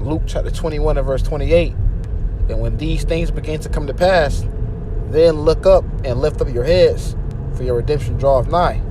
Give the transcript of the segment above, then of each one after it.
Luke chapter 21 and verse 28. And when these things begin to come to pass, then look up and lift up your heads, for your redemption draweth nigh.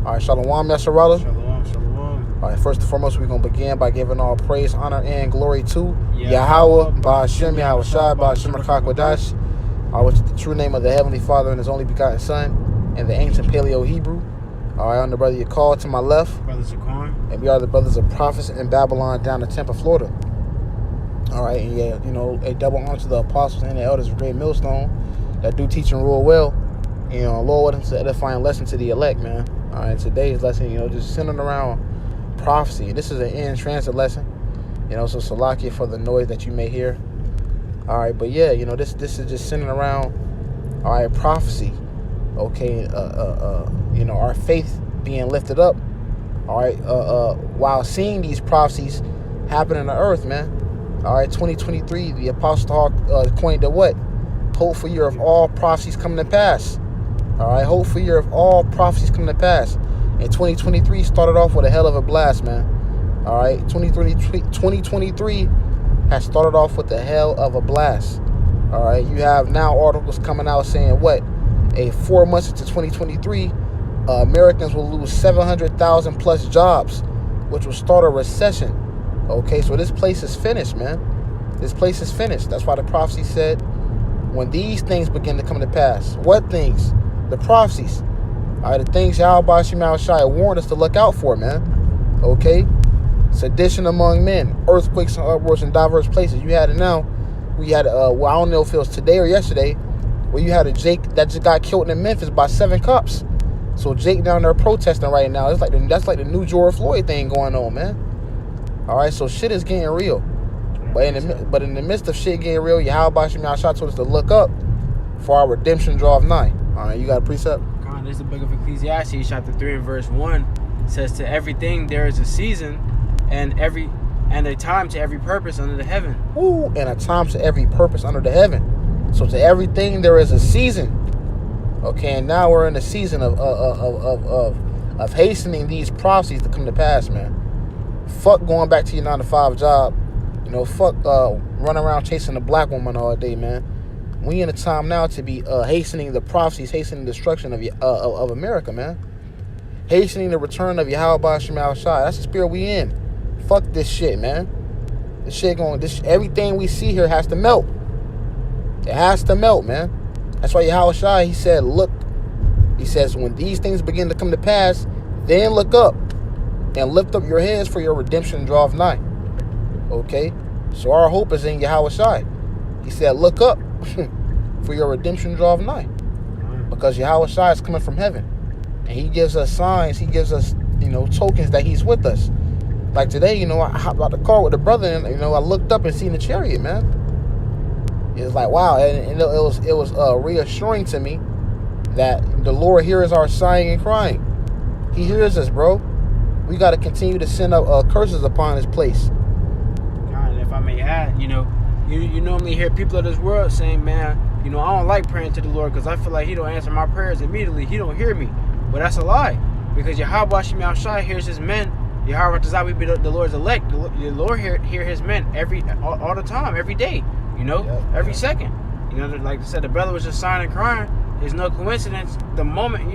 All right, shalom, Yasharallah. Shalom, shalom. All right, first and foremost, we're going to begin by giving all praise, honor, and glory to Yahweh, Ba'ashem, Yahweh Shai, Ba'ashem Rakak Wadash, which is the true name of the Heavenly Father and His only begotten Son, and the ancient Paleo-Hebrew. All right, I'm the brother you called to my left. Brother Zaquan. And we are the brothers of prophets in Babylon down in Tampa, Florida. All right, and yeah, you know, a double honor to the apostles and the elders of Great Millstone that do teach and rule well. You know, Lord, what an edifying lesson to the elect, man. All right, today's lesson, you know, just centered around prophecy. This is an in transit lesson, you know, so Salakia for the noise that you may hear. All right, but yeah, you know, this is just centered around, all right, prophecy. Okay, you know, our faith being lifted up. All right, while seeing these prophecies happen in the earth, man. All right, 2023, the Apostle coined the what? Hopeful year of all prophecies coming to pass. All right, hopeful year of all prophecies coming to pass. And 2023 started off with a hell of a blast, man. All right, 2023 has started off with a hell of a blast. All right, you have now articles coming out saying what? 4 months into 2023, Americans will lose 700,000 plus jobs, which will start a recession. Okay, so this place is finished, man. This place is finished. That's why the prophecy said, when these things begin to come to pass. What things? The prophecies. All right, the things Yahweh Shai warned us to look out for, man. Okay? Sedition among men, earthquakes and uproars in diverse places. You had it now. We had, well, I don't know if it was today or yesterday, where you had a Jake that just got killed in Memphis by 7 cops. So Jake down there protesting right now. It's like that's like the new George Floyd thing going on, man. All right, so shit is getting real. But in the midst of shit getting real, Yahweh Shai told us to look up, for our redemption draweth nigh. All right, you got a precept? This is the book of Ecclesiastes, chapter 3 and verse 1. It says, to everything there is a season, and a time to every purpose under the heaven. Ooh, and a time to every purpose under the heaven. So to everything there is a season. Okay, and now we're in the season of hastening these prophecies to come to pass, man. Fuck going back to your 9-to-5 job. You know, fuck running around chasing a black woman all day, man. We in a time now to be hastening the prophecies, hastening the destruction of America, man. Hastening the return of Yahweh Shai. That's the spirit we in. Fuck this shit, man. This shit everything we see here has to melt. It has to melt, man. That's why Yahweh Shai, he said, look. He says, when these things begin to come to pass, then look up and lift up your heads, for your redemption draweth nigh. Okay? So our hope is in Yahweh Shai. He said, look up, for your redemption draweth nigh. Because Yahweh Shai is coming from heaven. And he gives us signs, he gives us, you know, tokens that he's with us. Like today, you know, I hopped out the car with the brother and, you know, I looked up and seen the chariot, man. It was like, wow. And it was reassuring to me that the Lord hears our sighing and crying. He hears us, bro. We got to continue to send up curses upon this place. And if I may add, you know, you normally hear people of this world saying, man, you know, I don't like praying to the Lord because I feel like he don't answer my prayers immediately. He don't hear me. But that's a lie. Because Yahweh Shai hears his men. Yahweh Tazawi be the Lord's elect. The Lord hear his men all the time, every day. You know, every second. You know, like I said, the brother was just sighing and crying. There's no coincidence. The moment,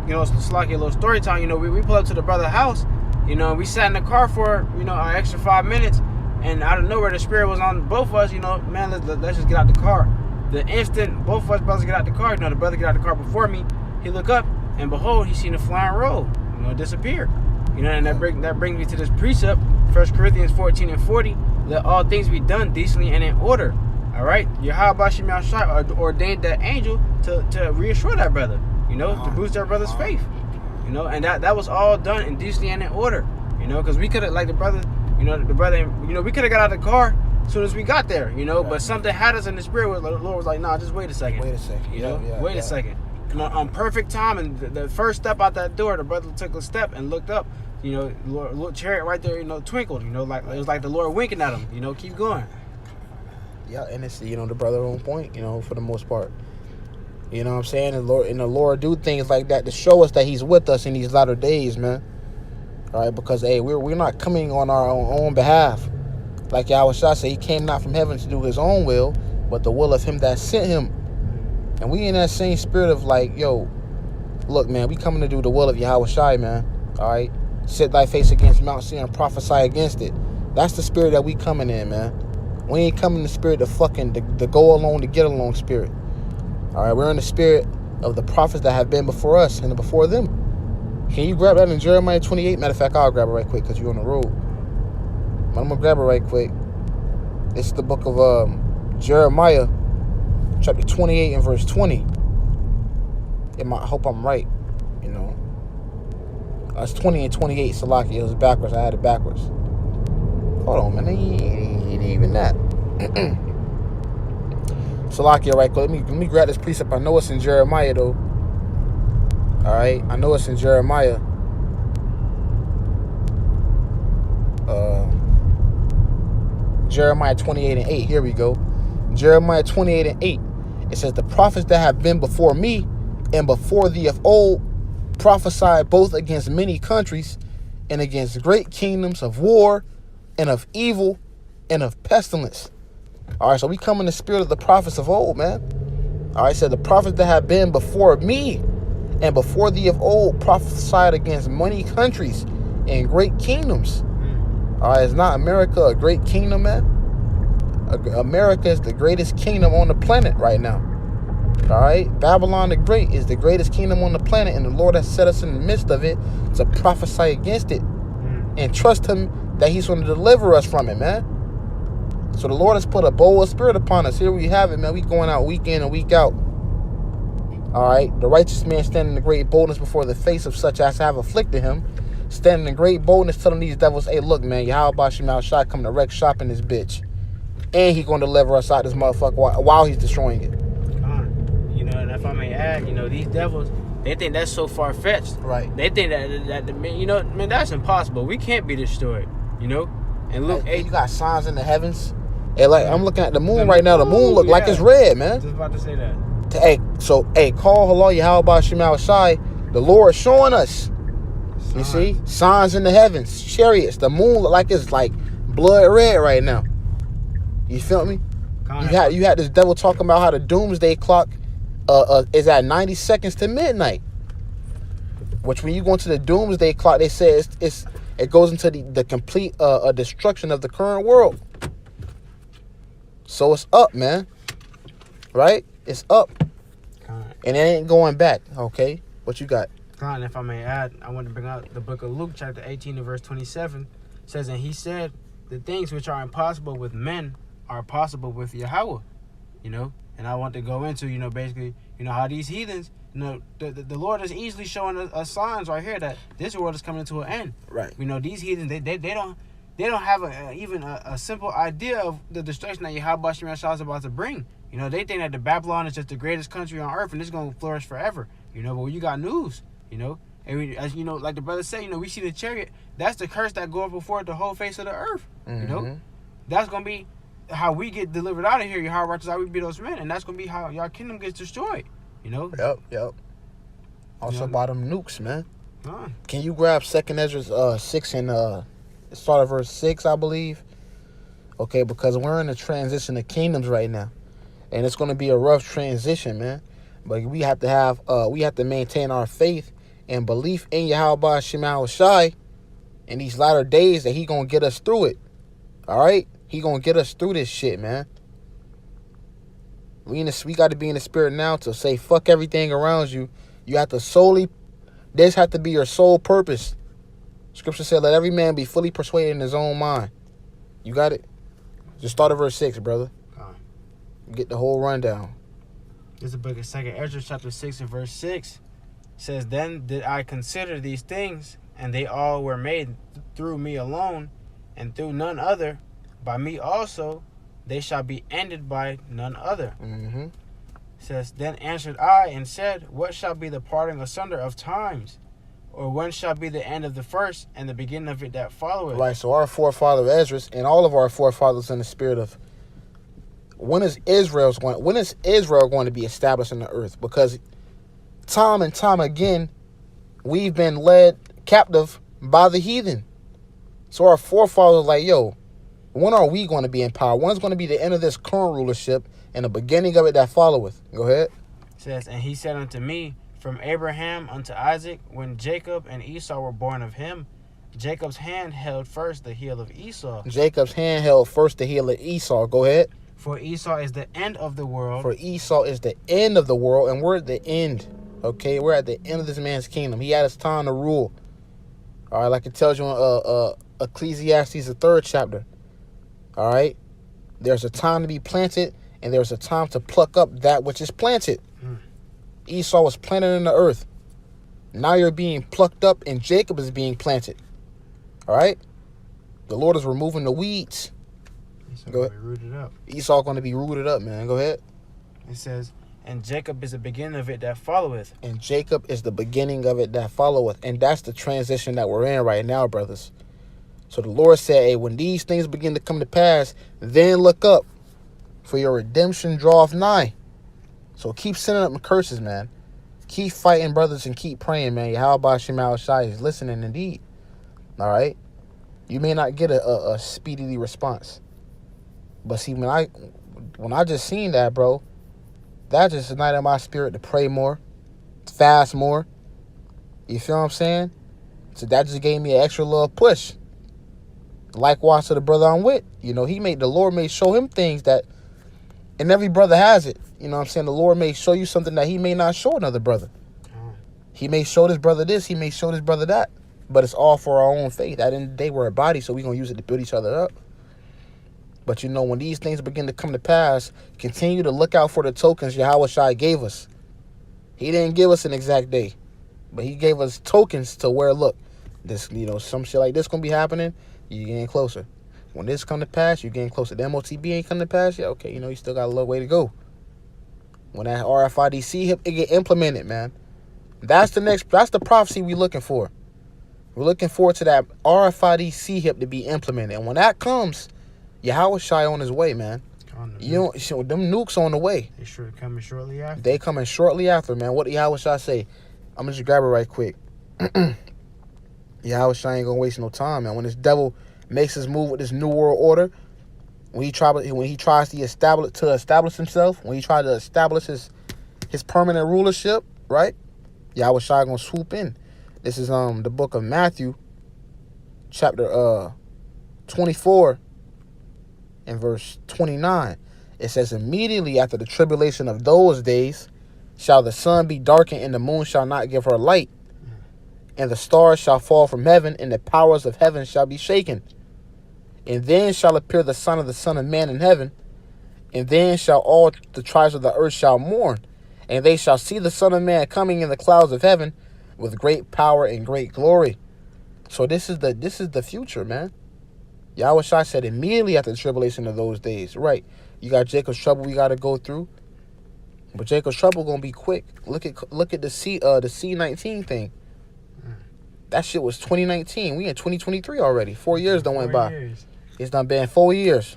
it's like a little story time. You know, we pull up to the brother's house. You know, we sat in the car for, you know, an extra 5 minutes. And out of nowhere, the spirit was on both of us. You know, man, let's just get out the car. The instant both of us brothers get out the car, you know, the brother get out the car before me. He look up, and behold, he seen a flying roll, you know, disappear. You know, and that brings me to this precept, 1 Corinthians 14 and 40. Let all things be done decently and in order. All right, Yahweh Shai ordained that angel to reassure that brother, you know, to boost that brother's faith, you know, and that was all done in decently and in order, you know, because we could have, like the brother, we could have got out of the car as soon as we got there, you know, but something had us in the spirit where the Lord was like, nah, just wait a second, you know, wait a second. And on perfect time, and the first step out that door, the brother took a step and looked up, you know, Lord chariot right there, you know, twinkled, you know, like it was like the Lord winking at him, you know, keep going. Yeah, and it's, you know, the brother on point, you know, for the most part. You know what I'm saying? And the Lord do things like that to show us that he's with us in these latter days, man. All right, because, hey, we're not coming on our own behalf. Like Yahweh Shah said, he came not from heaven to do his own will, but the will of him that sent him. And we in that same spirit of like, yo, look, man, we coming to do the will of Yahweh Shai, man. All right? Set thy face against Mount Seir and prophesy against it. That's the spirit that we coming in, man. We ain't coming in the spirit of fucking the go alone to get along spirit. All right? We're in the spirit of the prophets that have been before us and before them. Can you grab that in Jeremiah 28? Matter of fact, I'll grab it right quick because you're on the road. But I'm going to grab it right quick. This is the book of Jeremiah, chapter 28 and verse 20. I hope I'm right, you know. It's 20 and 28, Salaki. It was backwards. I had it backwards. Hold on, man. It ain't even that. Salaki, right quick. Let me grab this precept. I know it's in Jeremiah, though. All right? I know it's in Jeremiah. Jeremiah 28 and 8. Here we go. Jeremiah 28 and 8. It says, the prophets that have been before me and before thee of old prophesied both against many countries and against great kingdoms of war and of evil and of pestilence. All right, so we come in the spirit of the prophets of old, man. All right, so the prophets that have been before me and before thee of old prophesied against many countries and great kingdoms. All right, is not America a great kingdom, man? America is the greatest kingdom on the planet right now. All right, Babylon the Great is the greatest kingdom on the planet, and the Lord has set us in the midst of it to prophesy against it and trust him that he's going to deliver us from it, man. So the Lord has put a bold spirit upon us. Here we have it, man. We going out week in and week out. All right, the righteous man standing in great boldness before the face of such as have afflicted him, standing in great boldness, telling these devils, hey, look, man, Yahweh Shemel Shai come to wreck shop in this bitch. And he going to deliver us out this motherfucker while he's destroying it. You know, and if I may add, you know, these devils, they think that's so far-fetched. Right. They think that you know, man, that's impossible. We can't be destroyed, you know? And look, hey, you got signs in the heavens. Hey, like, I'm looking at the moon right now. The moon look like it's red, man. Just about to say that. Hey, call Halal Yahweh Shemel Shai. The Lord showing us. You see? Signs in the heavens. Chariots. The moon look like it's like blood red right now. You feel me? You had this devil talking about how the doomsday clock is at 90 seconds to midnight. Which when you go into the doomsday clock, they say it goes into the complete destruction of the current world. So it's up, man. Right? It's up. And it ain't going back. Okay? What you got? And if I may add, I want to bring out the book of Luke, chapter 18 and verse 27. It says, and he said, the things which are impossible with men are possible with Yahweh. You know? And I want to go into, you know, basically, you know, how these heathens, you know, the Lord is easily showing us signs right here that this world is coming to an end. Right. You know, these heathens, they don't have even a simple idea of the destruction that Yahweh Shemel Shah is about to bring. You know, they think that the Babylon is just the greatest country on earth and it's going to flourish forever. You know, but you got news, you know. And as you know, like the brother said, you know, we see the chariot. That's the curse that goes before the whole face of the earth. You know, that's going to be how we get delivered out of here. How righteous are we be those men. And that's going to be how your kingdom gets destroyed, you know. Yep. Also by them nukes, man. Huh. Can you grab 2nd Ezra 6 and start at verse 6, I believe? Okay, because we're in a transition of kingdoms right now. And it's going to be a rough transition, man. But we have to maintain our faith and belief in Yahweh Shemel Shai in these latter days that he going to get us through it. All right? He going to get us through this shit, man. We got to be in the spirit now to say fuck everything around you. You have to this have to be your sole purpose. Scripture said, let every man be fully persuaded in his own mind. You got it? Just start at verse 6, brother. Get the whole rundown. This is the book of 2nd Ezra, chapter 6 and verse 6. It says, then did I consider these things, and they all were made through me alone, and through none other. By me also they shall be ended by none other. It says, then answered I and said, what shall be the parting asunder of times? Or when shall be the end of the first, and the beginning of it that followeth? Right, so our forefather Ezra, and all of our forefathers in the spirit of, when is Israel going to be established in the earth? Because time and time again, we've been led captive by the heathen. So our forefathers are like, yo, When are we going to be in power? When's going to be the end of this current rulership and the beginning of it that followeth? Go ahead. It says, and he said unto me, from Abraham unto Isaac, when Jacob and Esau were born of him, Jacob's hand held first the heel of Esau. Jacob's hand held first the heel of Esau. Go ahead. For Esau is the end of the world. For Esau is the end of the world, and we're at the end. Okay, we're at the end of this man's kingdom. He had his time to rule. All right, like it tells you in Ecclesiastes, the 3rd chapter. All right, there's a time to be planted, and there's a time to pluck up that which is planted. Esau was planted in the earth. Now you're being plucked up, and Jacob is being planted. All right, the Lord is removing the weeds. Go ahead. Rooted up. Esau going to be rooted up, man. Go ahead. It says, and Jacob is the beginning of it that followeth. And Jacob is the beginning of it that followeth. And that's the transition that we're in right now, brothers. So the Lord said, hey, when these things begin to come to pass, then look up, for your redemption draweth nigh. So keep sending up curses, man. Keep fighting, brothers, and keep praying, man. Yahweh Shema Shai is listening indeed. All right? You may not get a speedy response. But see, when I just seen that, bro, that just ignited my spirit to pray more, fast more. You feel what I'm saying? So that just gave me an extra little push. Likewise to the brother I'm with. You know, the Lord may show him things that, and every brother has it. You know what I'm saying? The Lord may show you something that he may not show another brother. He may show this brother this, he may show this brother that. But it's all for our own faith. At the end of the day, we're a body, so we're going to use it to build each other up. But, you know, when these things begin to come to pass, continue to look out for the tokens Yahweh Shai gave us. He didn't give us an exact day, but he gave us tokens to where, look, this, you know, some shit like this going to be happening, you're getting closer. When this come to pass, you're getting closer. The MOTB ain't come to pass, yeah, okay, you know, you still got a little way to go. When that RFID it get implemented, man. That's the prophecy we're looking for. We're looking forward to that RFID hip to be implemented. And when that comes, Yahweh Shai on his way, man. You know, them nukes on the way. They coming shortly after. They coming shortly after, man. What did Yahweh Shai say? I'm gonna just grab it right quick. Yahweh Shai ain't gonna waste no time, man. When this devil makes his move with this new world order, when he tries to establish himself, when he tries to establish his permanent rulership, right? Yahweh Shai gonna swoop in. This is the book of Matthew, chapter 24. In verse 29, it says, immediately after the tribulation of those days shall the sun be darkened, and the moon shall not give her light, and the stars shall fall from heaven, and the powers of heaven shall be shaken. And then shall appear the Son of Man in heaven, and then shall all the tribes of the earth shall mourn, and they shall see the Son of Man coming in the clouds of heaven with great power and great glory. So this is the future, man. Yahweh Shai said immediately after the tribulation of those days. Right. You got Jacob's trouble we got to go through. But Jacob's trouble going to be quick. Look at the C19 thing. That shit was 2019. We in 2023 already. 4 years done went by. It's done been 4 years.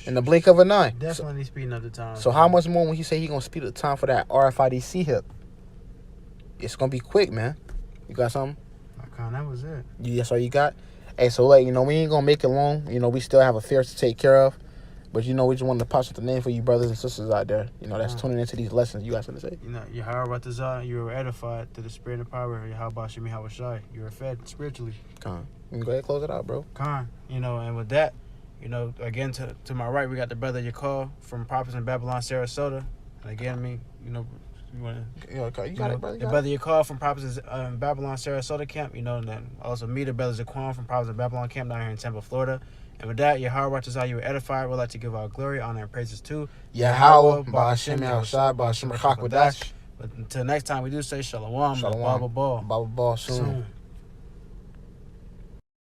In the blink of an eye. Definitely speeding up the time. So how much more when he say he going to speed up the time for that RFID hip? It's going to be quick, man. You got something? That was it. That's all you got? Hey, so like, you know, we ain't gonna make it long. You know, we still have affairs to take care of. But you know, we just wanted to pop out the name for you brothers and sisters out there. You know, that's tuning into these lessons. You got something to say? You know, Yahweh, you were edified through the spirit and power of Yahweh Shemi Shai. You were fed spiritually. Con. You can go ahead and close it out, bro. Con. You know, and with that, you know, again to my right we got the brother Yakal from Prophets in Babylon, Sarasota. And again, I mean, you know, you want to, you got it, brother. The brother Yakal from Prophets in Babylon, Sarasota camp, you know, and then also me, the brother Zaquan from Prophets in Babylon camp down here in Tampa, Florida. And with that, Yahweh, how you were edified. We'd like to give our glory, honor, and praises to Yahweh, Ba'ashem Yahushua, Ba'ashem Rachak Wadash. But until next time, we do say Shalom. Shalom. Baba Ball. Baba Ball soon.